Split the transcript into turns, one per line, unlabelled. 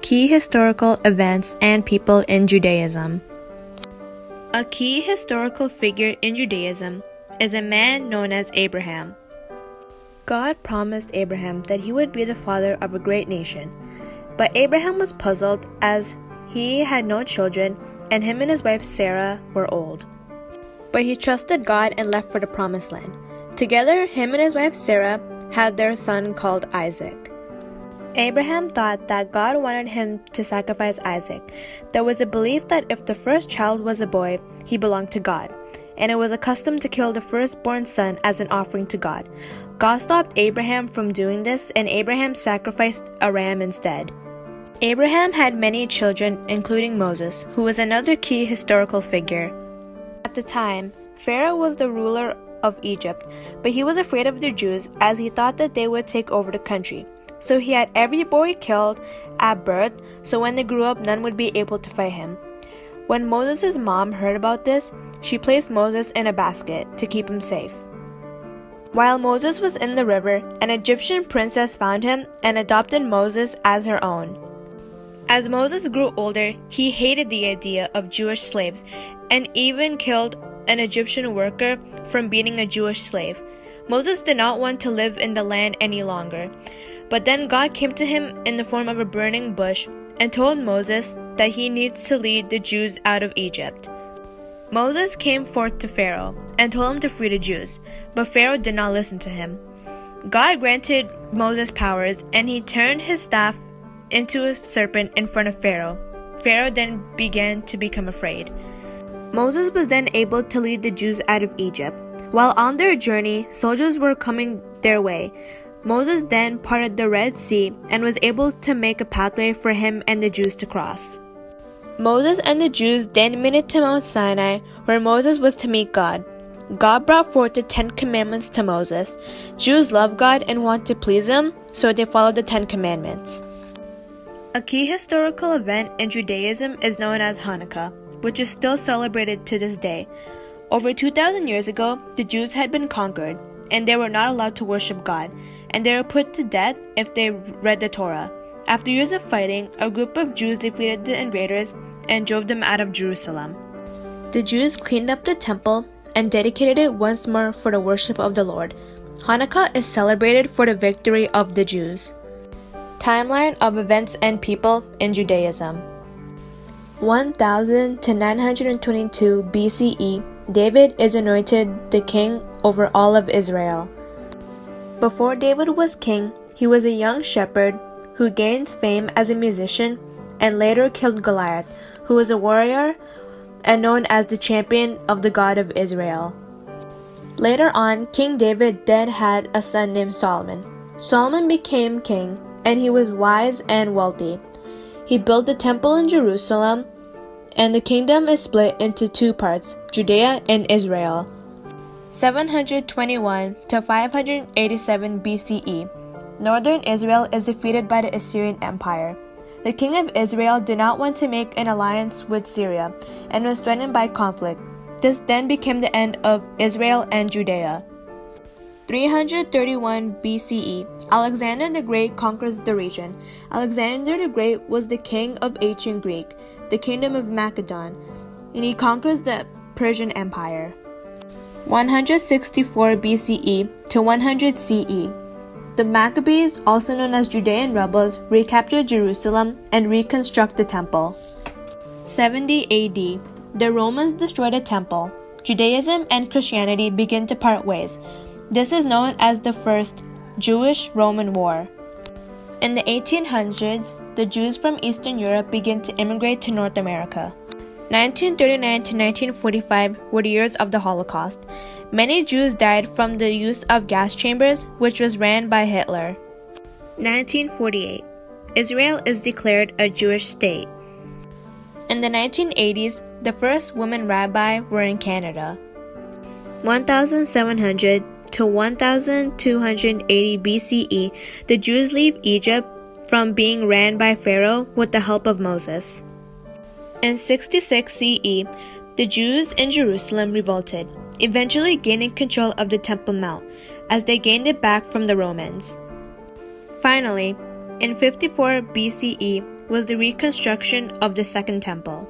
Key historical events and people in Judaism. A key historical figure in Judaism is a man known as Abraham. God promised Abraham that he would be the father of a great nation, but Abraham was puzzled as he had no children and him and his wife Sarah were old. But he trusted God and left for the promised land. Together, him and his wife Sarah had their son called Isaac. Abraham thought that God wanted him to sacrifice Isaac. There was a belief that if the first child was a boy, he belonged to God, and it was a custom to kill the firstborn son as an offering to God. God stopped Abraham from doing this, and Abraham sacrificed a ram instead. Abraham had many children, including Moses, who was another key historical figure. At the time, Pharaoh was the ruler of Egypt, but he was afraid of the Jews as he thought that they would take over the country. So he had every boy killed at birth, so when they grew up, none would be able to fight him. When Moses' mom heard about this, she placed Moses in a basket to keep him safe. While Moses was in the river, an Egyptian princess found him and adopted Moses as her own. As Moses grew older, he hated the idea of Jewish slaves and even killed an Egyptian worker from being a Jewish slave. Moses did not want to live in the land any longer. But then God came to him in the form of a burning bush and told Moses that he needs to lead the Jews out of Egypt. Moses came forth to Pharaoh and told him to free the Jews, but Pharaoh did not listen to him. God granted Moses powers, and he turned his staff into a serpent in front of Pharaoh. Pharaoh then began to become afraid. Moses was then able to lead the Jews out of Egypt. While on their journey, soldiers were coming their way. Moses then parted the Red Sea and was able to make a pathway for him and the Jews to cross. Moses and the Jews then made it to Mount Sinai, where Moses was to meet God. God brought forth the 10 Commandments to Moses. Jews love God and want to please Him, so they followed the 10 Commandments. A key historical event in Judaism is known as Hanukkah, which is still celebrated to this day. Over 2,000 years ago, the Jews had been conquered, and they were not allowed to worship God, and they were put to death if they read the Torah. After years of fighting, a group of Jews defeated the invaders and drove them out of Jerusalem. The Jews cleaned up the temple and dedicated it once more for the worship of the Lord. Hanukkah is celebrated for the victory of the Jews. Timeline of events and people in Judaism. 1000 to 922 BCE, David is anointed the king over all of Israel. Before David was king, he was a young shepherd who gained fame as a musician and later killed Goliath, who was a warrior and known as the champion of the God of Israel. Later on, King David then had a son named Solomon. Solomon became king, and he was wise and wealthy. He built the temple in Jerusalem, and the kingdom is split into two parts, Judea and Israel. 721 to 587 BCE, northern Israel is defeated by the Assyrian Empire. The king of Israel did not want to make an alliance with Syria and was threatened by conflict. This then became the end of Israel and Judea. 331 BCE, Alexander the Great conquers the region. Alexander the Great was the king of ancient Greek, the kingdom of Macedon, and he conquers the Persian Empire. 164 BCE to 100 CE. The Maccabees, also known as Judean rebels, recaptured Jerusalem and reconstruct the temple. 70 AD. The Romans destroyed the temple. Judaism and Christianity begin to part ways. This is known as the First Jewish-Roman War. In the 1800s, the Jews from Eastern Europe began to immigrate to North America. 1939 to 1945 were the years of the Holocaust. Many Jews died from the use of gas chambers, which was ran by Hitler. 1948. Israel is declared a Jewish state. In the 1980s, the first women rabbi were in Canada. 1700 to 1280 BCE, the Jews leave Egypt from being ran by Pharaoh with the help of Moses. In 66 CE, the Jews in Jerusalem revolted, eventually gaining control of the Temple Mount, as they gained it back from the Romans. Finally, in 54 BCE, was the reconstruction of the Second Temple.